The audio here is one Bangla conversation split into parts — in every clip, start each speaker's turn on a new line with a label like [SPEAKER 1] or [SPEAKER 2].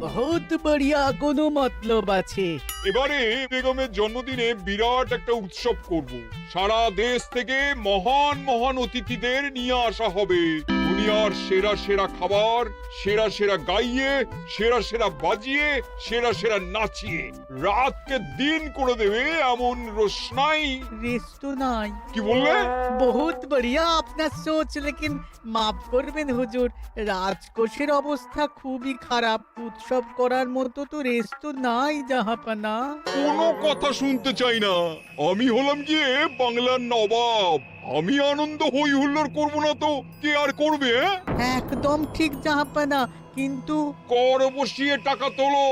[SPEAKER 1] বহুত বড়িয়া, কোনো মতলব আছে।
[SPEAKER 2] এবারে বেগমের জন্মদিনে বিরাট একটা উৎসব করব। সারা দেশ থেকে মহান মহান অতিথিদের নিয়ে আসা হবে। দুনিয়ার সেরা সেরা খাবার, সেরা সেরা গাইয়ে, সেরা সেরা বাজিয়ে, সেরা সেরা নাচিয়ে রাতকে দিন করে দেবে এমন রোশনাই।
[SPEAKER 1] রেস্টো নাই।
[SPEAKER 2] কি বললে?
[SPEAKER 1] বহুত বড়িয়া আপনার সোচ, লেকিন মাফ করবেন হুজুর, রাজকোষের অবস্থা খুবই খারাপ। উৎসব করার মতো তো রেস্টো নাই জাহাপানা।
[SPEAKER 2] কোনো কথা শুনতে চাই না। আমি হলাম গিয়ে বাংলার নবাব। আমি আনন্দ হই হুল্লোড় করবো না তো কে আর করবে?
[SPEAKER 1] একদম ঠিক জাহাপানা, কিন্তু
[SPEAKER 2] কর বসিয়ে টাকা তোলো।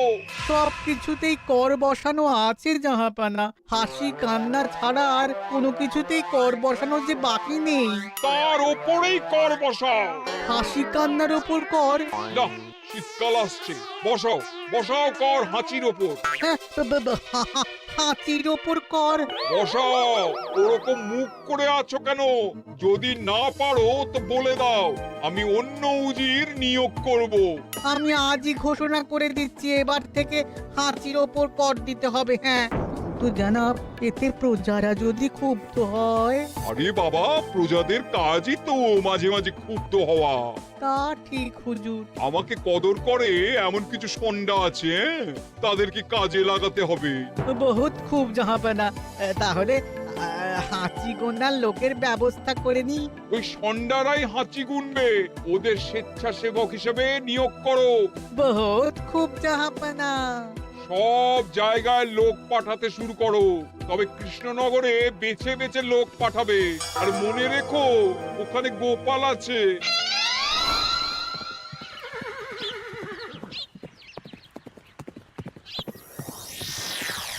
[SPEAKER 1] সব কিছুতেই কর বসানো আছে জাহাপানা। হাসি কান্না ছাড়া আর কোনো কিছুতেই কর বসানো যে বাকি নেই।
[SPEAKER 2] তার ওপরেই কর বসাও।
[SPEAKER 1] হাসি কান্নার ওপর কর?
[SPEAKER 2] না, শীতকাল আসছে, বসাও বসাও কর হাঁচির ওপর।
[SPEAKER 1] হ্যাঁ, হাতির ওপর কর?
[SPEAKER 2] বসাও। ওরকম মুখ করে আছো কেন? যদি না পারো তো বলে দাও, আমি অন্য উজির নিয়োগ করব।
[SPEAKER 1] আমি আজই ঘোষণা করে দিচ্ছি, এবার থেকে হাতির ওপর কর দিতে হবে। হ্যাঁ, তো জানাব, এতে প্রজারা যদি ক্ষুব্ধ হয়?
[SPEAKER 2] আরে বাবা, প্রজাদের কাজই তো মাঝে মাঝে ক্ষুব্ধ হওয়া।
[SPEAKER 1] তা ঠিক হুজুর।
[SPEAKER 2] আমাকে কদর করে এমন কিছু সন্ডা আছে, তাদেরকে কাজে লাগাতে হবে।
[SPEAKER 1] বহুত খুব জাহাপানা। তাহলে হাঁচি গোনার লোকের ব্যবস্থা করে নি।
[SPEAKER 2] ওই সন্ডারাই হাঁচি গুনবে। ওদের স্বেচ্ছাসেবক হিসেবে নিয়োগ করো।
[SPEAKER 1] বহুত খুব জাহাপানা।
[SPEAKER 2] সব জায়গায় লোক পাঠাতে শুরু করো। তবে কৃষ্ণনগরে বেছে বেছে লোক পাঠাবে। আর মনে রেখো, ওখানে গোপাল আছে।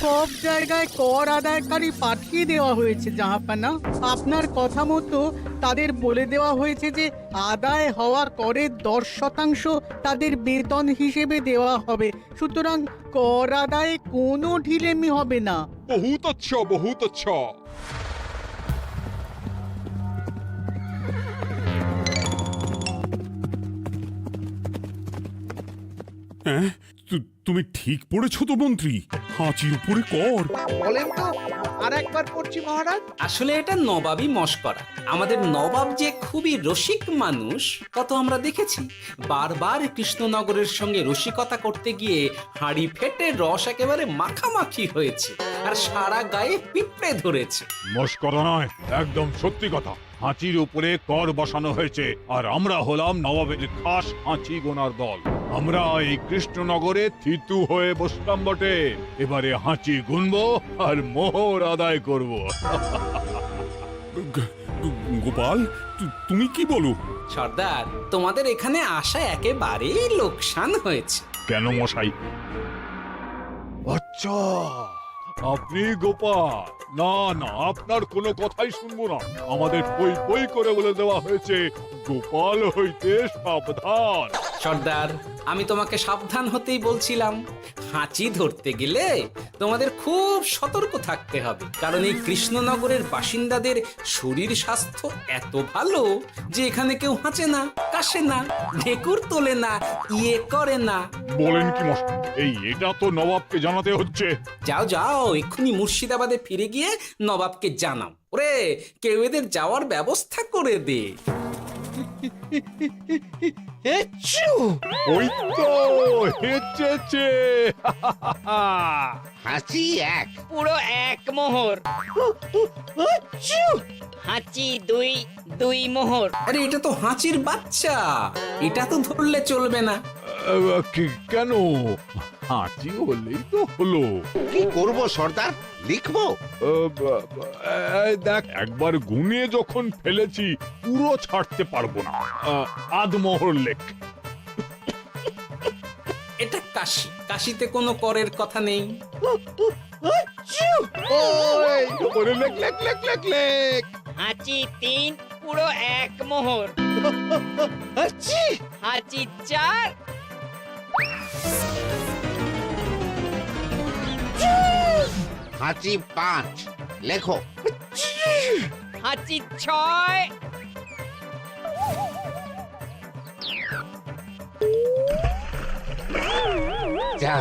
[SPEAKER 1] সব জায়গায় কর আদায়কারী পাঠিয়ে দেওয়া হয়েছে জাহাপানা। আপনার কথা মতো তাদের বলে দেওয়া হয়েছে যে আদায় হওয়া করের 10% তাদের বেতন হিসেবে দেওয়া হবে। সুতরাং কর আদায়ে কোনো ঢিলেমি হবে না।
[SPEAKER 2] বহুত আচ্ছা, বহুত আচ্ছা।
[SPEAKER 3] হ্যাঁ, তুমি ঠিক পড়েছো তো মন্ত্রী? হাঁচির উপরে কর?
[SPEAKER 4] বলেন তো, আর একবার পড়ছি মহারাজ।
[SPEAKER 5] আসলে এটা নবাবই মশকরা। আমাদের নবাব যে খুবই রসিক মানুষ তা তো আমরা দেখেছি। বারবার কৃষ্ণনগরের সঙ্গে রসিকতা করতে গিয়ে হাঁড়ি ফেটে রস একেবারে মাখামাখি হয়েছে, আর সারা গায়ে পিঁপড়ে ধরেছে।
[SPEAKER 6] মস্করা নয়, একদম সত্যি কথা। হাঁচির উপরে কর বসানো হয়েছে, আর আমরা হলাম নবাবের খাস হাঁচি গোনার দল। আমরা এই কৃষ্ণনগরে থিতু হয়ে বসলাম বটে। এবারে হাঁচি গুনবো আর মোহর আদায় করব।
[SPEAKER 3] গোপাল, তুমি কি বলো?
[SPEAKER 5] সর্দার, তোমাদের এখানে আসা একেবারেই লোকসান হয়েছে।
[SPEAKER 6] কেন মশাই? আচ্ছা, আপনি গোপাল? না না, আপনার কোনো কথাই শুনবো না। আমাদের বই বই করে বলে দেওয়া হয়েছে, গোপাল হইতে সাবধান।
[SPEAKER 5] সর্দার, আমি তোমাকে সাবধান হতেই বলছিলাম। হাঁচি ধরতে গেলে তোমাদের খুব সতর্ক থাকতে হবে, কারণ এই কৃষ্ণনগরের বাসিন্দাদের শরীর স্বাস্থ্য এত ভালো যে এখানে কেউ হাঁচে না, কাশে না, ঢেকুর তোলে না, ইয়ে করে না।
[SPEAKER 6] বলেন কি মশাই? এটা তো নবাবকে জানাতে হচ্ছে।
[SPEAKER 5] যাও যাও, এক্ষুনি মুর্শিদাবাদে ফিরে গিয়ে নবাবকে জানাও। ওরে, কেউ এদের যাওয়ার ব্যবস্থা করে দে।
[SPEAKER 6] ওই তো হেঁচেছে।
[SPEAKER 4] হাঁচি এক,
[SPEAKER 7] পুরো এক মোহর। হাঁচি দুই, দুই মোহর।
[SPEAKER 5] আরে, এটা তো হাঁচির বাচ্চা, এটা তো ধরলে চলবে না।
[SPEAKER 6] কেন? হাঁচি হলেই তো হলো।
[SPEAKER 4] কি করব সর্দার? লিখবো?
[SPEAKER 6] দেখ, একবার গুনে যখন ফেলেছি পুরো ছাড়তে পারবো না। আধমোহর লেখ।
[SPEAKER 5] এটা কাশি, কাশিতে কোনো করের কথা নেই।
[SPEAKER 6] ওরে লেখ লেখ লেখ লেখ লেখ।
[SPEAKER 7] হাঁচি তিন, পুরো এক মোহর। হাঁচি চার,
[SPEAKER 4] হাঁচি 5, লেখো।
[SPEAKER 7] হাঁচি ছয়,
[SPEAKER 4] যা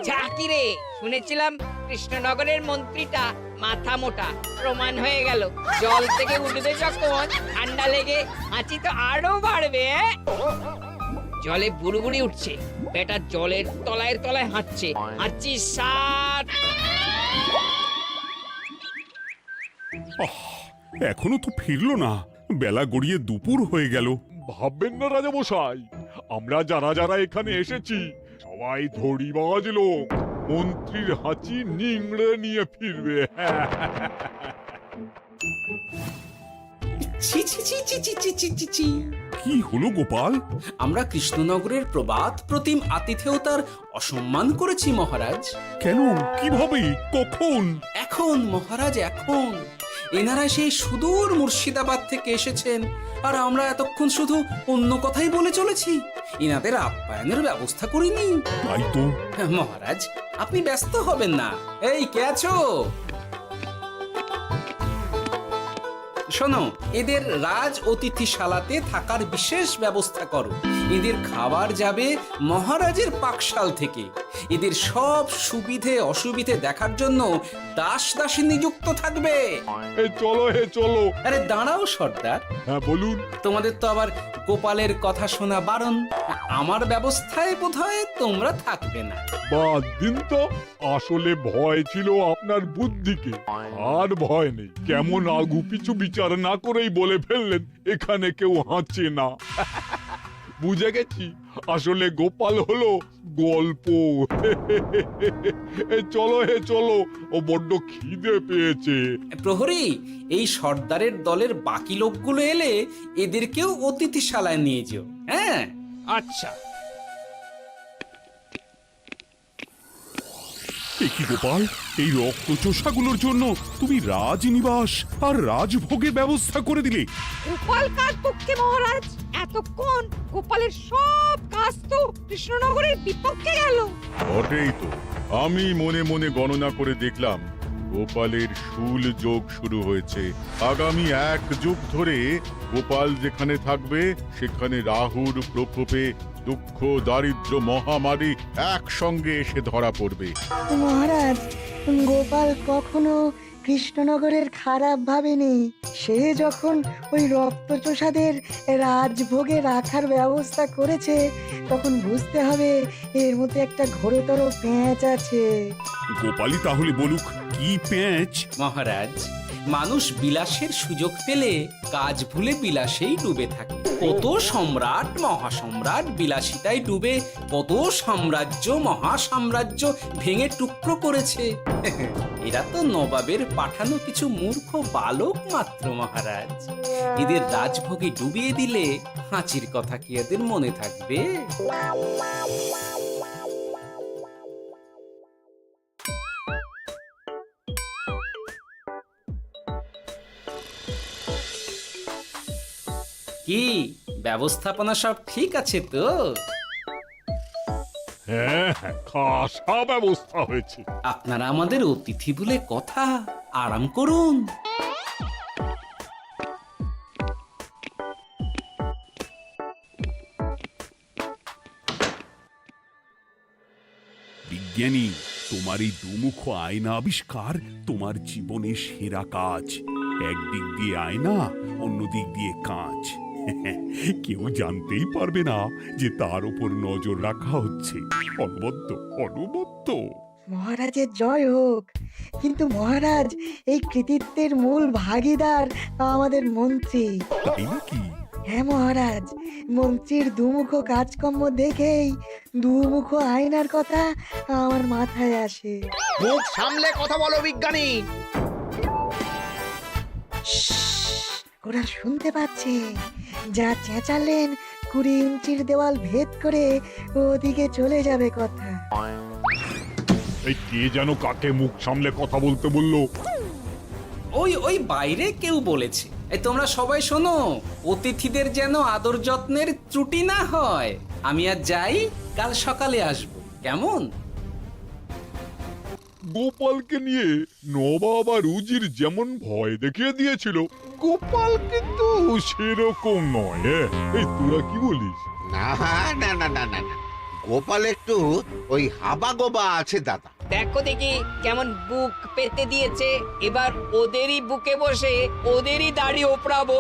[SPEAKER 7] যা কি রে, শুনেছিলাম কৃষ্ণনগরের মন্ত্রীটা মাথা মোটা, প্রমাণ হয়ে গেল। জল থেকে উঠবে যখন ঠান্ডা লেগে হাঁচি তো আরো বাড়বে। জলে বুড়ুবুড়ি উঠছে, বেটা জলের তলায় তলায় হাঁটছে, হাঁচি সাত।
[SPEAKER 3] এখনো তো ফিরলো না, বেলা গড়িয়ে দুপুর হয়ে গেল।
[SPEAKER 6] ভাববেন না রাজামশাই, আমরা যারা যারা এখানে এসেছি সবাই ধড়িবাজ লোক। মন্ত্রীর হাঁচি নিংড়ে নিয়ে ফিরবে।
[SPEAKER 5] ছি ছি ছি ছি ছি ছি ছি ছি ছি।
[SPEAKER 3] কি হলো গোপাল?
[SPEAKER 5] আমরা কৃষ্ণনগরের প্রবাদ প্রতিম আতিথেয়তার অসম্মান করেছি মহারাজ।
[SPEAKER 3] কেন? কিভাবে? কখন?
[SPEAKER 5] এখন মহারাজ, এখন এনারা সেই সুদূর মুর্শিদাবাদ থেকে এসেছেন, আর আমরা এতক্ষণ শুধু অন্য কথাই বলে চলেছি, এনাদের আপ্যায়নের ব্যবস্থা করিনি।
[SPEAKER 3] তাই তো।
[SPEAKER 5] মহারাজ, আপনি ব্যস্ত হবেন না। এই কে আছো? শোনো, এদের রাজ অতিথিশালাতে থাকার বিশেষ ব্যবস্থা করো। এদের খাবার যাবে মহারাজের পাকশাল থেকে। এদের সব সুবিধে অসুবিধে দেখার জন্য দাস দাসী নিযুক্ত থাকবে।
[SPEAKER 6] চলো হে চলো।
[SPEAKER 5] আরে দাঁড়াও সর্দার,
[SPEAKER 6] হ্যাঁ বলুন।
[SPEAKER 5] তোমাদের তো আবার গোপালের কথা শোনা বারণ। আমার ব্যবস্থায় বোধহয় তোমরা থাকবে না।
[SPEAKER 6] বাদ দিন তো, আসলে ভয় ছিল আপনার বুদ্ধিকে, আর ভয় নেই। কেমন আগু পিছু বিচার না করেই বলে ফেললেন এখানে কেউ হাঁচে না। বুঝে গেছি, আসলে গোপাল হলো গল্প। চলো হে চলো, ও বড্ড খিদে পেয়েছে।
[SPEAKER 5] প্রহরী, এই সর্দারের দলের বাকি লোকগুলো এলে এদেরকেও অতিথিশালায় নিয়ে যেও। হ্যাঁ,
[SPEAKER 7] আচ্ছা।
[SPEAKER 3] কি গোপাল, এই রক্তচোষাগুলোর জন্য তুমি রাজনিবাস আর রাজভোগের ব্যবস্থা করে দিলে?
[SPEAKER 8] গোপাল কার পক্ষে মহারাজ? এতক্ষণ গোপালের সব কাজ তো কৃষ্ণনগরের বিপক্ষে গেল।
[SPEAKER 9] বটেই তো, আমি মনে মনে গণনা করে দেখলাম গোপালের শুল যোগ শুরু হয়েছে। আগামী 1 যুগ ধরে গোপাল যেখানে থাকবে সেখানে রাহুর প্রকোপে দুঃখ দারিদ্র মহামারী একসঙ্গে এসে ধরা পড়বে।
[SPEAKER 10] মহারাজ, গোপাল কখনো কৃষ্ণনগরের খারাপ ভাবেনি। সে যখন ওই রক্তচোষাদের রাজভোগে রাখার ব্যবস্থা করেছে, তখন বুঝতে হবে এর মধ্যে একটা ঘোরতর প্যাঁচ আছে।
[SPEAKER 3] গোপালই তাহলে বলুক, কি প্যাঁচ?
[SPEAKER 5] মহারাজ, মানুষ বিলাসের সুযোগ পেলে কাজ ভুলে বিলাসেই ডুবে থাকে। কত সম্রাট মহাসম্রাট বিলাসিতায় ডুবে কত সাম্রাজ্য মহাসাম্রাজ্য ভেঙে টুকরো করেছে। এরা তো নবাবের পাঠানো কিছু মূর্খ বালক মাত্র মহারাজ। এদের রাজভোগে ডুবিয়ে দিলে হাঁচির কথা কি এদের মনে থাকবে? কি ব্যবস্থাপনা সব ঠিক আছে তো?
[SPEAKER 6] হ্যাঁ হ্যাঁ, খাসা ব্যবস্থা হয়েছে।
[SPEAKER 5] আপনারা আমাদের অতিথি বলে কথা, আরাম করুন।
[SPEAKER 3] বিজ্ঞানী, তোমার এই দুমুখ আয়না আবিষ্কার তোমার জীবনের সেরা কাজ। একদিক দিয়ে আয়না, অন্য দিক দিয়ে কাঁচ। কেউ জানতেই পারবে না যে তার উপর নজর রাখা হচ্ছে। অনবদ্য অনবদ্য।
[SPEAKER 10] মহারাজের জয় হোক। কিন্তু মহারাজ, এই কৃতিত্বের মূল ভাগীদার আমাদের মন্ত্রী।
[SPEAKER 3] তাই নাকি?
[SPEAKER 10] হ্যাঁ মহারাজ, মন্ত্রীর দুমুখ কাজকর্ম দেখেই দুমুখ আয়নার কথা আমার মাথায় আসে।
[SPEAKER 4] মুখ সামলে কথা বলো বিজ্ঞানী।
[SPEAKER 10] ওরা শুনতে পাচ্ছে। যা চেঁচালেন 20 ইঞ্চির দেওয়াল ভেদ করে ওদিকে চলে যাবে কথা।
[SPEAKER 6] এই কে যেন কাকে মুখ সামলে কথা বলতে বললো?
[SPEAKER 5] ওই বাইরে কেউ বলেছে। এই তোমরা সবাই শোনো, অতিথিদের যেন আদর যত্নের ত্রুটি না হয়। আমি আর যাই, কাল সকালে আসব, কেমন?
[SPEAKER 6] গোপালকে নিয়ে নবাব আর উজির যেমন ভয় দেখিয়ে দিয়েছিল, গোপাল কিন্তু সেরকম নয়। এই তোরা কি বলিস?
[SPEAKER 4] না না না না না না, গোপাল একটু ওই হাবা গোবা আছে দাদা।
[SPEAKER 7] দেখো দেখি কেমন বুক পেতে দিয়েছে, এবার ওদেরই বুকে বসে ওদেরই দাড়ি ওপরাবো।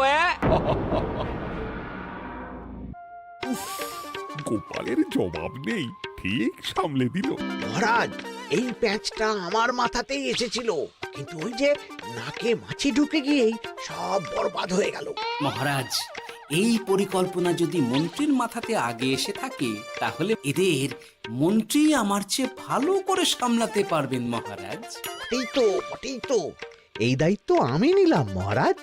[SPEAKER 3] গোপালের জবাব নেই, ঠিক সামলে দিল।
[SPEAKER 4] মহারাজ, এই প্যাঁচটা আমার মাথাতেই এসেছিল, কিন্তু ওই যে নাকে মাছি ঢুকে গিয়েই সব বরবাদ হয়ে গেল।
[SPEAKER 5] মহারাজ, এই পরিকল্পনা যদি মন্ত্রীর মাথাতে আগে এসে থাকে তাহলে এদের মন্ত্রী আমার চেয়ে ভালো করে সামলাতে পারবেন মহারাজ।
[SPEAKER 4] বটেই তো, এই দায়িত্ব আমি নিলাম মহারাজ।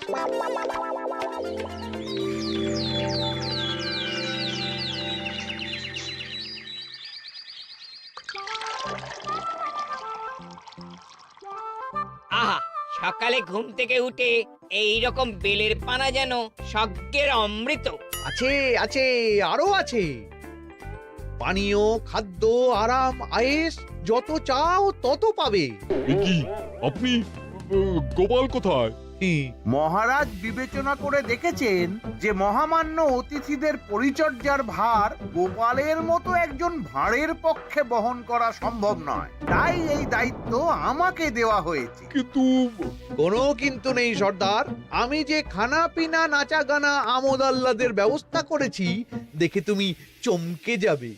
[SPEAKER 7] আহা, সকালে ঘুম থেকে উঠে এই রকম বেলের পানা যেন স্বর্গের অমৃত।
[SPEAKER 4] আছে আছে, আরো আছে। পানীয়, খাদ্য, আরাম, আয়েশ, যত চাও তত পাবে।
[SPEAKER 2] এ কি, আপনি গোপাল কোথায়?
[SPEAKER 11] মহারাজ বিবেচনা করে দেখেছেন যে মহামান্য অতিথিদের পরিচর্যার ভার গোপালের মতো একজন ভাঁড়ের পক্ষে বহন করা সম্ভব নয়, তাই এই দায়িত্ব আমাকে দেওয়া হয়েছে।
[SPEAKER 2] কিন্তু
[SPEAKER 4] কোনো কিন্তু নেই সর্দার, আমি যে খানা পিনা নাচা গানা আমোদ আহ্লাদের ব্যবস্থা করেছি দেখে তুমি চমকে যাবে।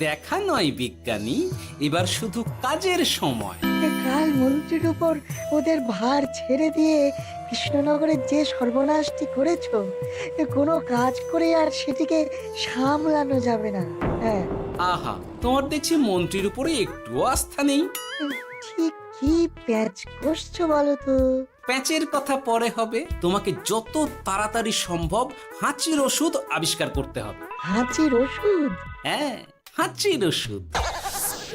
[SPEAKER 5] দেখা নয় বিজ্ঞানী, এবার শুধু কাজের সময়।
[SPEAKER 10] কাল মন্ত্রীর উপর ওদের ভার ছেড়ে দিয়ে কৃষ্ণনগরের যে সর্বনাশটি করেছো, কোনো কাজ করে আর সেটিকে সামলানো যাবে না। হ্যাঁ,
[SPEAKER 5] আহা, তোমার দেখছি মন্ত্রীর উপরে একটুও আস্থা নেই।
[SPEAKER 10] ঠিক কি প্যাচ করছো বলো তো?
[SPEAKER 5] প্যাচের কথা পরে হবে, তোমাকে যত তাড়াতাড়ি সম্ভব হাঁচির ওষুধ আবিষ্কার করতে হবে।
[SPEAKER 10] হাঁচির ওষুধ?
[SPEAKER 5] হ্যাঁ, হাঁচির ওষুধ।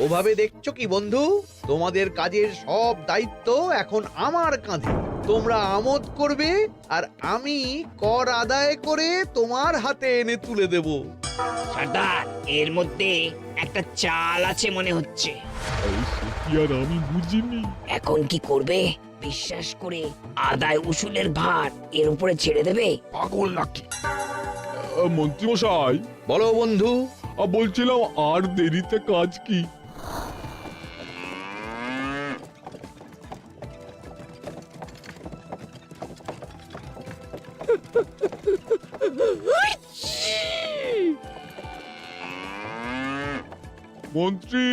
[SPEAKER 4] ওভাবে দেখছো কি বন্ধু? তোমাদের কাজের সব দায়িত্ব এখন আমার কাঁধে। তোমরা আমোদ করবে আর আমি কর আদায় করে তোমার হাতে এনে তুলে দেব।
[SPEAKER 7] সর্দার, এর মধ্যে একটা চাল আছে মনে হচ্ছে।
[SPEAKER 2] কি আর আমি বুঝিনি।
[SPEAKER 7] এখন কি করবে? বিশ্বাস করে আদায় উসুলের ভার এর উপরে ছেড়ে দেবে?
[SPEAKER 2] পাগল নাকি? মন্ত্রী মশাই,
[SPEAKER 4] বলো বন্ধু।
[SPEAKER 2] বলছিলাম আর দেরিতে কাজ কি? মন্ত্রী,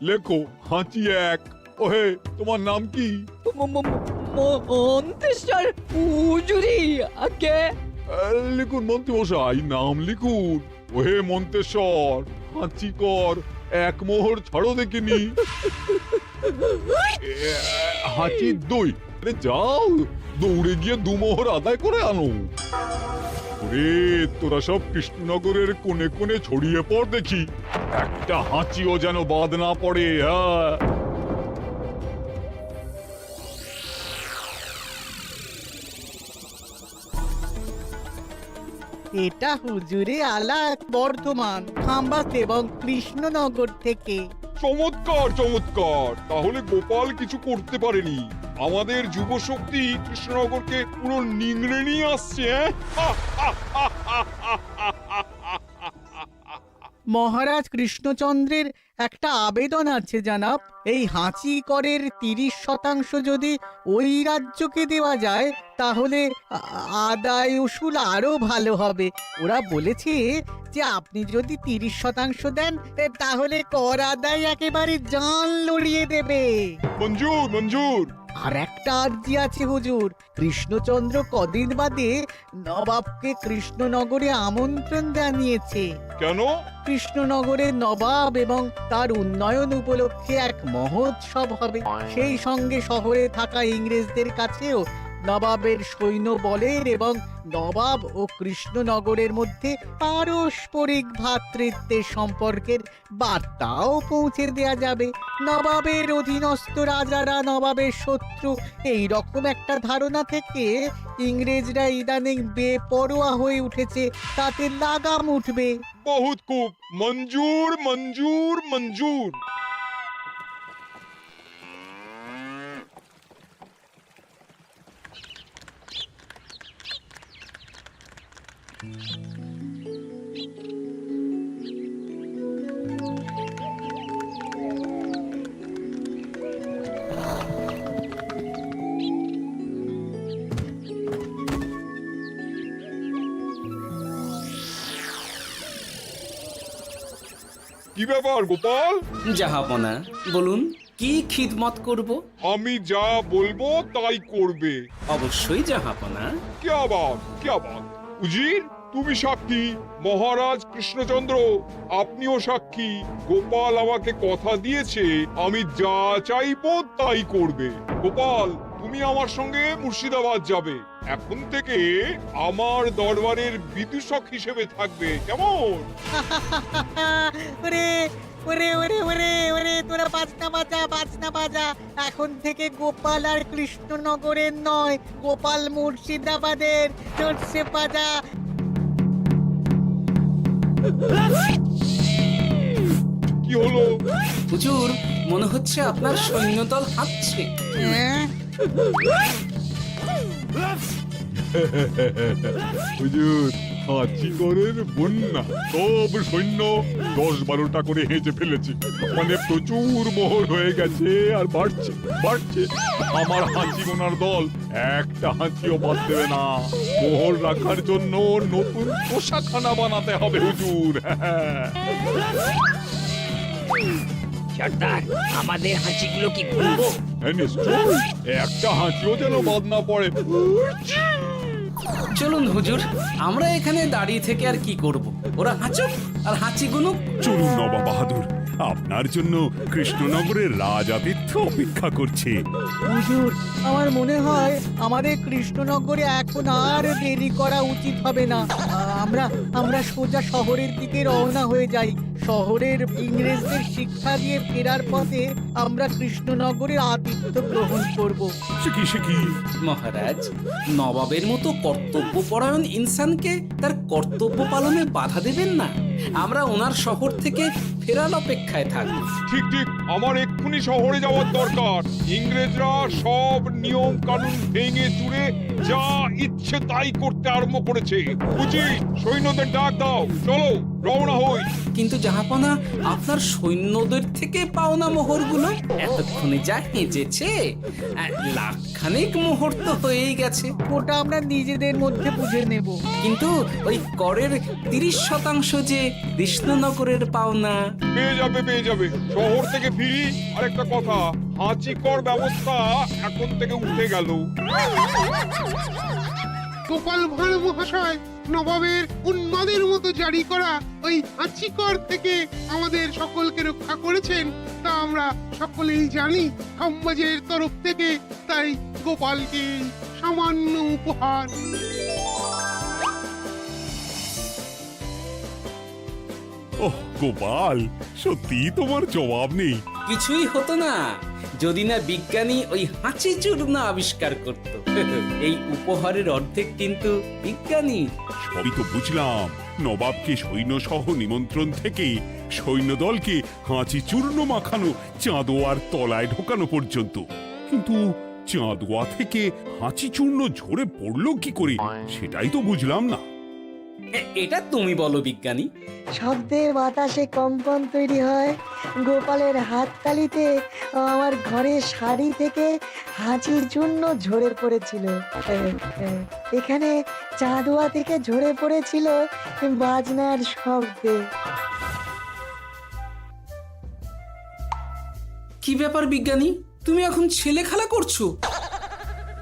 [SPEAKER 2] লেখো হাঁচি এক। ওহে, তোমার নাম কি?
[SPEAKER 8] মন্ত্রেশ্বর হুজুরি আগে।
[SPEAKER 2] লিখুন মন্ত্রী মশাই, নাম লিখুন। ওহে মন্তেশ্বর, হাঁচি কর, এক মোহর ছাড়ো দেখিনি। হাঁচি দুই। আরে যাও, দৌড়ে গিয়ে দু মোহর আদায় করে আনো। ওরে, তোরা সব কৃষ্ণনগরের কোণে কোণে ছড়িয়ে পড় দেখি, একটা হাঁচিও যেন বাদ না পড়ে। হ্যাঁ,
[SPEAKER 1] এটা হুজুরে আলাক বর্ধমান, খাম্বাস এবং কৃষ্ণনগর থেকে।
[SPEAKER 2] চমৎকার চমৎকার। তাহলে গোপাল কিছু করতে পারেনি, আমাদের যুব শক্তি কৃষ্ণনগরকে পুরো নিংড়ে নিয়ে আসছে।
[SPEAKER 1] মহারাজ কৃষ্ণচন্দ্রের একটা আবেদন আছে জানাব। এই হাঁচি করের 30% যদি ওই রাজ্যকে দেওয়া যায় তাহলে আদায় উসুল আরো ভালো হবে। ওরা বলেছে যে আপনি যদি 30% দেন তাহলে কর আদায় একেবারে জান লড়িয়ে দেবে।
[SPEAKER 2] মঞ্জুর মঞ্জুর।
[SPEAKER 1] আর একটা আর্জি আছে হুজুর, কৃষ্ণচন্দ্র কদিন বাদে নবাবকে কৃষ্ণনগরে আমন্ত্রণ জানিয়েছে।
[SPEAKER 2] কেন?
[SPEAKER 1] কৃষ্ণনগরের নবাব এবং তার উন্নয়ন উপলক্ষে এক মহোৎসব হবে। সেই সঙ্গে শহরে থাকা ইংরেজদের কাছেও নবাবের সৈন্য বলের এবং নবাব ও কৃষ্ণনগরের মধ্যে পারস্পরিক ভ্রাতৃত্বের সম্পর্কের বার্তাও পৌঁছে দেয়া যাবে। নবাবের অধীনস্থ রাজারা নবাবের শত্রু, এই রকম একটা ধারণা থেকে ইংরেজরা ইদানিং বেপরোয়া হয়ে উঠেছে, তাতে লাগাম উঠবে।
[SPEAKER 2] বহুত খুব, মঞ্জুর মঞ্জুর মঞ্জুর। কি ব্যাপার গোপাল?
[SPEAKER 5] জাহাপনা বলুন কি খিদমত করব?
[SPEAKER 2] আমি যা বলবো তাই করবে।
[SPEAKER 5] অবশ্যই জাহাপনা।
[SPEAKER 2] কি আবাদ উজির, তুমি সাক্ষী, মহারাজ কৃষ্ণচন্দ্র আপনিও সাক্ষী। গোপাল আমাকে কথা দিয়েছে আমি যা চাইবো তাই করবে। গোপাল, তুমি আমার সঙ্গে মুর্শিদাবাদ যাবে। এখন থেকে আমার দরবারের বিদূষক হিসেবে থাকবে, কেমন?
[SPEAKER 1] ওরে ওরে ওরে ওরে ওরে তোরা বাজনা বাজা। এখন থেকে গোপাল আর কৃষ্ণনগরের নয়, গোপাল মুর্শিদাবাদের। জোরসে বাজা।
[SPEAKER 2] কি হলো?
[SPEAKER 5] হুজুর, মনে হচ্ছে আপনার সৈন্যদল হাঁটছে।
[SPEAKER 1] হ্যাঁ?
[SPEAKER 9] হুজুর, হাঁচিগড়ের বন্যা সব সৈন্য 10-12টা করে হেঁচে ফেলেছে। মানে প্রচুর মোহর হয়ে গেছে আর বাড়ছে। আমার হাঁচি গোনার দল একটা হাঁচিও বাদ দেবে না। মোহর রাখার জন্য নতুন পোশাকখানা বানাতে হবে হুজুর।
[SPEAKER 7] সর্দার, আমাদের হাঁচিগুলো কি খুলবো?
[SPEAKER 9] হ্যাঁ, নিশ্চয়, একটা হাঁচিও যেন বাদ না পড়ে।
[SPEAKER 5] চলুন হুজুর, আমরা এখানে দাঁড়িয়ে থেকে আর কি করব? ওরা হাঁচুক আর হাঁচি গুনুক।
[SPEAKER 3] চলুন নবাব বাহাদুর, আপনার জন্য কৃষ্ণনগরের রাজাতিথ্য অপেক্ষা করছে।
[SPEAKER 1] হুজুর, আমার মনে হয় আমাদের কৃষ্ণনগরে এখন আর দেরি করা উচিত হবে না। আমরা সোজা শহরের দিকে রওনা হয়ে যাই। শহরের ইংরেজদের শিক্ষা দিয়ে ফেরার পথে আমরা কৃষ্ণনগরের আতিথ্য গ্রহণ করব।
[SPEAKER 3] সে কি?
[SPEAKER 5] মহারাজ, নবাবের মতো কর্তব্যপরায়ণ ইনসানকে তার কর্তব্য পালনে বাধা দেবেন না। আমরা ওনার শহর থেকে ফেরার অপেক্ষায় থাকব।
[SPEAKER 2] ঠিক, আমার এক্ষুনি শহরে যাওয়ার দরকার। ইংরেজরা সব নিয়ম কানুন ভেঙে চুরে যা ইচ্ছে তাই করতে আরম্ভ করেছে। বুঝি, সৈন্যদের ডাক দাও, চলো রওনা হই।
[SPEAKER 5] কিন্তু জাহাপনা, আপনার সৈন্যদের থেকে পাওনা মোহরগুলো এতক্ষণে যা হেঁচেছে, লাখখানেক মোহর তো হয়েই গেছে।
[SPEAKER 1] ওটা আমরা নিজেদের মধ্যে বুঝে নেব।
[SPEAKER 5] কিন্তু ওই করের 30% যে কৃষ্ণনগরের পাওনা।
[SPEAKER 2] পেয়ে যাবে। শহর থেকে ফিরি। আরেকটা কথা, হাঁচিকর ব্যবস্থা এখন থেকে উঠে গেল।
[SPEAKER 12] গোপাল ভাঁড় মহাশয় নবাবের উন্মাদের মতো জারি করা ওই হাঁচিকর থেকে আমাদের সকলকে রক্ষা করেছেন, তা আমরা সকলেই জানি। সমাজের তরফ থেকে তাই গোপালকে সামান্য উপহার।
[SPEAKER 3] ওহ গোপাল, সত্যি তোমার জবাব নেই।
[SPEAKER 5] কিছুই হতো না যদি না বিজ্ঞানী ওই হাঁচি চূর্ণ আবিষ্কার করত। এই উপহারের অর্ধেক কিন্তু বিজ্ঞানী।
[SPEAKER 3] সবই তো বুঝলাম, নবাবকে সৈন্য সহ নিমন্ত্রণ থেকে সৈন্যদলকে হাঁচি চূর্ণ মাখানো চাঁদোয়ার তলায় ঢোকানো পর্যন্ত। কিন্তু চাঁদোয়া থেকে হাঁচি চূর্ণ ঝরে পড়লো কি করে, সেটাই তো বুঝলাম না।
[SPEAKER 5] এটা তুমি বলো বিজ্ঞানী।
[SPEAKER 10] শব্দে বাতাসে কম্পন তৈরি হয়। গোপালের হাততালিতে আমার ঘরের শাড়ি থেকে হাঁচির জন্য ঝরে পড়েছিল। এখানে চাঁদোয়া থেকে ঝরে পড়েছিল বাজনার শব্দে।
[SPEAKER 5] কি ব্যাপার বিজ্ঞানী, তুমি এখন ছেলে খেলা করছো?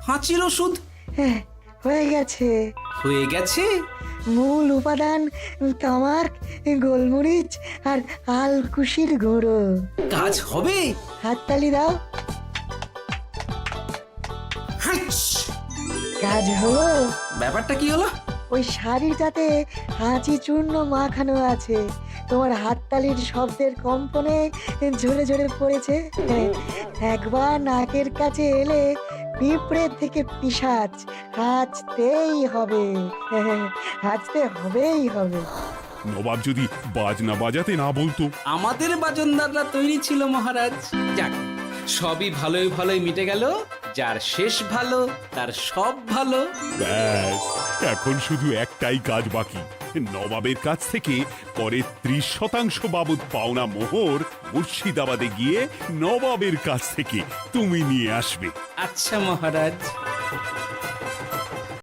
[SPEAKER 5] হাঁচির ওষুধ
[SPEAKER 10] হয়ে গেছে।
[SPEAKER 5] হয়ে গেছে?
[SPEAKER 10] মূল উপাদান তামাক, গোলমরিচ আর আলকুশির গুঁড়ো।
[SPEAKER 5] কাজ হবে?
[SPEAKER 10] হাততালি দাও।
[SPEAKER 5] হাঁচ!
[SPEAKER 10] কাজ হলো।
[SPEAKER 5] ব্যাপারটা কি হলো?
[SPEAKER 10] ওই শাড়িটাতে হাঁচি চূর্ণ মাখানো আছে। তোমার হাততালির শব্দের কম্পনে ঝরে ঝরে পড়েছে। একবার নাকের কাছে এলে পিঁপড়ে থেকে পিশাচ হাঁচতেই হবে। হাঁচতেই হবে।
[SPEAKER 3] নবাব যদি বাজনা বাজাতে না বলতো।
[SPEAKER 5] আমাদের বাজনদাররা তৈরি ছিল মহারাজ। যাক, সবই ভালোই মিটে গেল। যার শেষ ভালো তার সব ভালো।
[SPEAKER 3] ব্যাস, এখন শুধু একটাই কাজ বাকি। নবাবের কাছ থেকে করের 30% বাবদ পাওনা মোহর মুর্শিদাবাদে গিয়ে নবাবের কাছ থেকে তুমি নিয়ে আসবে।
[SPEAKER 5] আচ্ছা মহারাজ।